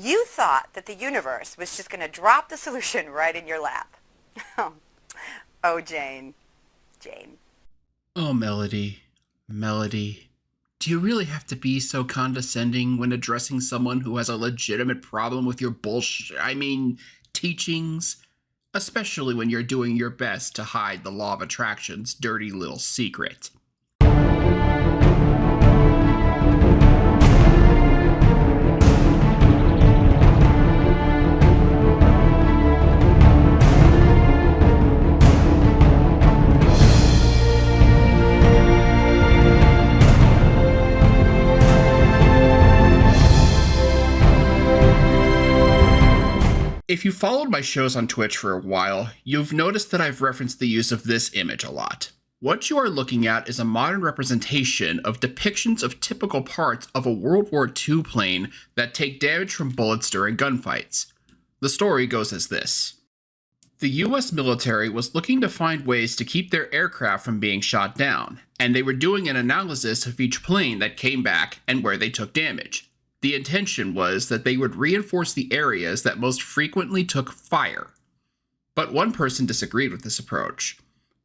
You thought that the universe was just going to drop the solution right in your lap. Oh, Jane. Jane. Oh, Melody. Melody. Do you really have to be so condescending when addressing someone who has a legitimate problem with your teachings? Especially when you're doing your best to hide the law of attraction's dirty little secret. If you followed my shows on Twitch for a while, you've noticed that I've referenced the use of this image a lot. What you are looking at is a modern representation of depictions of typical parts of a World War II plane that take damage from bullets during gunfights. The story goes as this. The US military was looking to find ways to keep their aircraft from being shot down, and they were doing an analysis of each plane that came back and where they took damage. The intention was that they would reinforce the areas that most frequently took fire. But one person disagreed with this approach.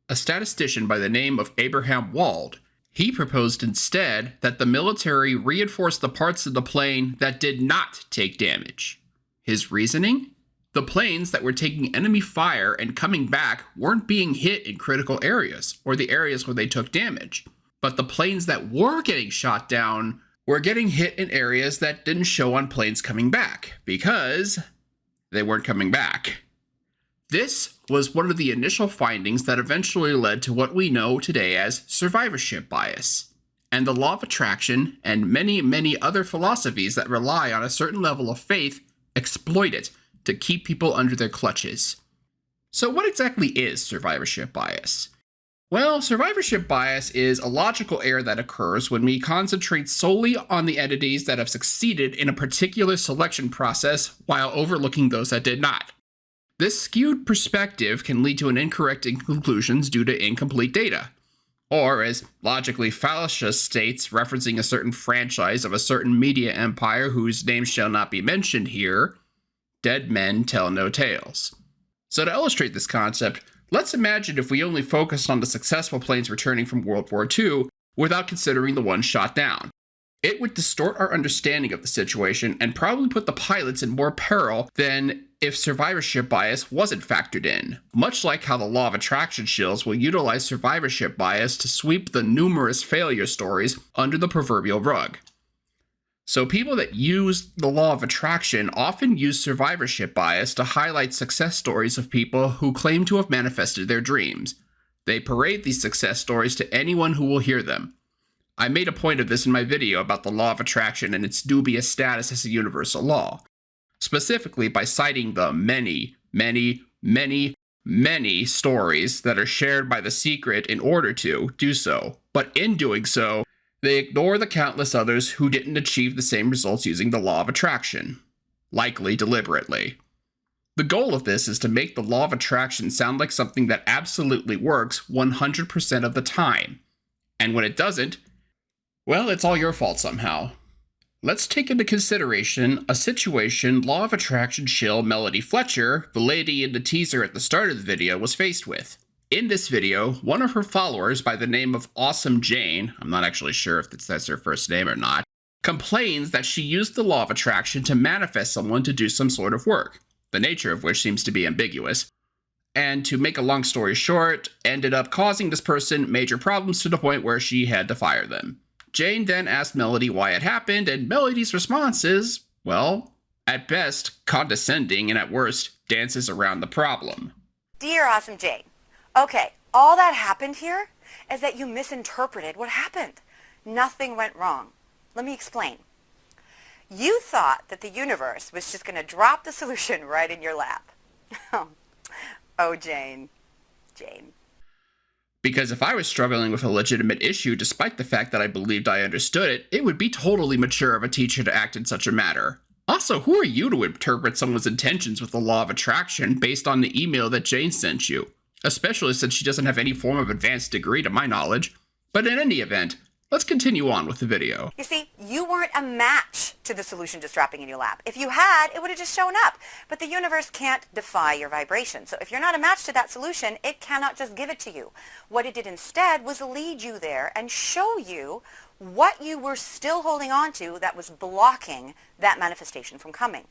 A statistician by the name of Abraham Wald. He proposed instead that the military reinforce the parts of the plane that did not take damage. His reasoning? The planes that were taking enemy fire and coming back weren't being hit in critical areas, or the areas where they took damage. But the planes that were getting shot down were getting hit in areas that didn't show on planes coming back, because they weren't coming back. This was one of the initial findings that eventually led to what we know today as survivorship bias, and the law of attraction and many, many other philosophies that rely on a certain level of faith exploit it to keep people under their clutches. So what exactly is survivorship bias? Well, survivorship bias is a logical error that occurs when we concentrate solely on the entities that have succeeded in a particular selection process while overlooking those that did not. This skewed perspective can lead to an incorrect conclusions due to incomplete data. Or, as logically fallacious states referencing a certain franchise of a certain media empire whose name shall not be mentioned here, dead men tell no tales. So to illustrate this concept, let's imagine if we only focused on the successful planes returning from World War II without considering the ones shot down. It would distort our understanding of the situation and probably put the pilots in more peril than if survivorship bias wasn't factored in, much like how the law of attraction shills will utilize survivorship bias to sweep the numerous failure stories under the proverbial rug. So people that use the law of attraction often use survivorship bias to highlight success stories of people who claim to have manifested their dreams. They parade these success stories to anyone who will hear them. I made a point of this in my video about the law of attraction and its dubious status as a universal law, specifically by citing the many stories that are shared by The Secret in order to do so, but in doing so, they ignore the countless others who didn't achieve the same results using the law of attraction, likely deliberately. The goal of this is to make the law of attraction sound like something that absolutely works 100% of the time. And when it doesn't, well, it's all your fault somehow. Let's take into consideration a situation law of attraction shill Melody Fletcher, the lady in the teaser at the start of the video, was faced with. In this video, one of her followers by the name of Awesome Jane, I'm not actually sure if that's her first name or not, complains that she used the law of attraction to manifest someone to do some sort of work, the nature of which seems to be ambiguous, and to make a long story short, ended up causing this person major problems to the point where she had to fire them. Jane then asked Melody why it happened, and Melody's response is, well, at best, condescending, and at worst, dances around the problem. Dear Awesome Jane, okay, all that happened here is that you misinterpreted what happened. Nothing went wrong. Let me explain. You thought that the universe was just going to drop the solution right in your lap. Oh, Jane. Jane. Because if I was struggling with a legitimate issue despite the fact that I believed I understood it, it would be totally mature of a teacher to act in such a matter. Also, who are you to interpret someone's intentions with the law of attraction based on the email that Jane sent you? Especially since she doesn't have any form of advanced degree to my knowledge. But in any event, Let's continue on with the video. You see, you weren't a match to the solution just dropping in your lap. If you had, it would have just shown up. But the universe can't defy your vibration. So if you're not a match to that solution, it cannot just give it to you. What it did instead was lead you there and show you what you were still holding on to that was blocking that manifestation from coming.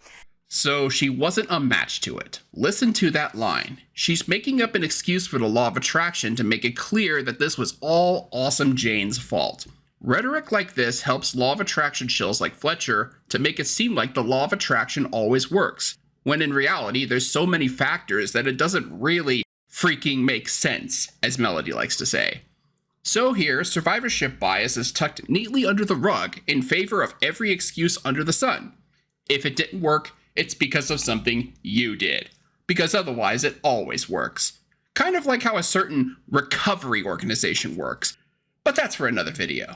So she wasn't a match to it. Listen to that line. She's making up an excuse for the law of attraction to make it clear that this was all Awesome Jane's fault. Rhetoric like this helps law of attraction shills like Fletcher to make it seem like the law of attraction always works, when in reality there's so many factors that it doesn't really freaking make sense, as Melody likes to say. So here, survivorship bias is tucked neatly under the rug in favor of every excuse under the sun. If it didn't work, it's because of something you did, because otherwise it always works. Kind of like how a certain recovery organization works, but that's for another video.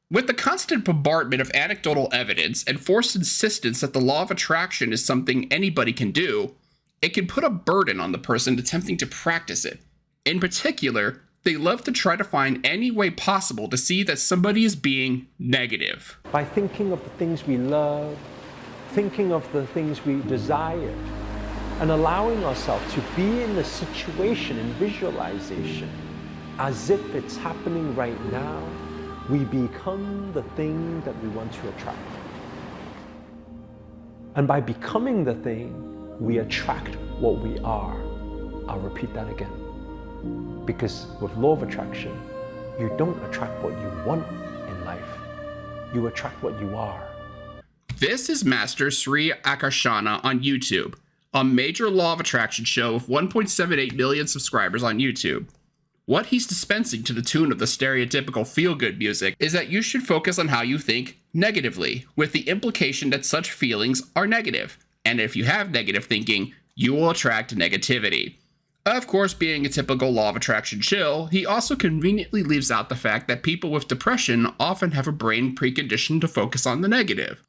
With the constant bombardment of anecdotal evidence and forced insistence that the law of attraction is something anybody can do, it can put a burden on the person attempting to practice it. In particular, they love to try to find any way possible to see that somebody is being negative. By thinking of the things we love, thinking of the things we desire, and allowing ourselves to be in the situation in visualization as if it's happening right now, we become the thing that we want to attract. And by becoming the thing, we attract what we are. I'll repeat that again. Because with law of attraction, you don't attract what you want in life. You attract what you are. This is Master Sri Akarshana on YouTube, a major law of attraction show with 1.78 million subscribers on YouTube. What he's dispensing to the tune of the stereotypical feel-good music is that you should focus on how you think negatively, with the implication that such feelings are negative. And if you have negative thinking, you will attract negativity. Of course, being a typical law of attraction shill, he also conveniently leaves out the fact that people with depression often have a brain preconditioned to focus on the negative.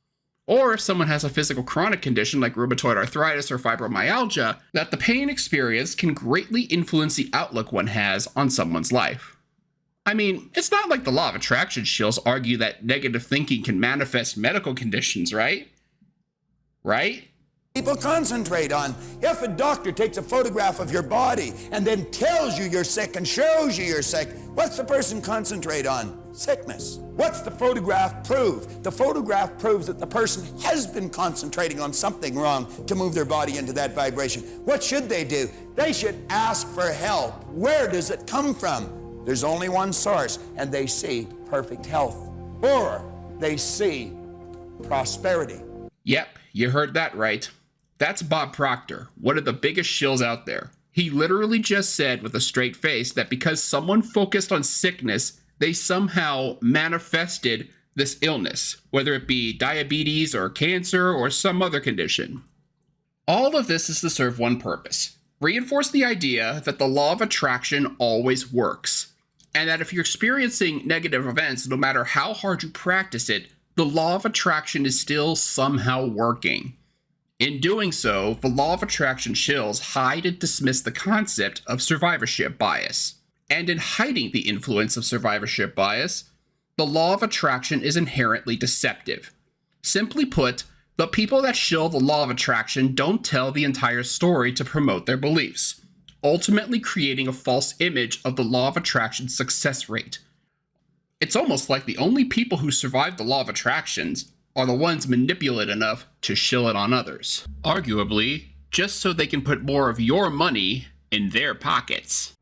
Or if someone has a physical chronic condition like rheumatoid arthritis or fibromyalgia, that the pain experienced can greatly influence the outlook one has on someone's life. I mean, it's not like the law of attraction shills argue that negative thinking can manifest medical conditions, right? Right? People concentrate on, if a doctor takes a photograph of your body and then tells you you're sick and shows you you're sick, what's the person concentrate on? Sickness. What's the photograph prove? The photograph proves that the person has been concentrating on something wrong to move their body into that vibration. What should they do? They should ask for help. Where does it come from? There's only one source, and they see perfect health, or they see prosperity. Yep, you heard that right. That's Bob Proctor, one of the biggest shills out there. He literally just said with a straight face that because someone focused on sickness, they somehow manifested this illness, whether it be diabetes or cancer or some other condition. All of this is to serve one purpose: reinforce the idea that the law of attraction always works, and that if you're experiencing negative events, no matter how hard you practice it, the law of attraction is still somehow working. In doing so, the law of attraction shills hide and dismiss the concept of survivorship bias. And in hiding the influence of survivorship bias, the law of attraction is inherently deceptive. Simply put, the people that shill the law of attraction don't tell the entire story to promote their beliefs, ultimately creating a false image of the law of attraction's success rate. It's almost like the only people who survive the law of attractions are the ones manipulated enough to shill it on others. Arguably, just so they can put more of your money in their pockets.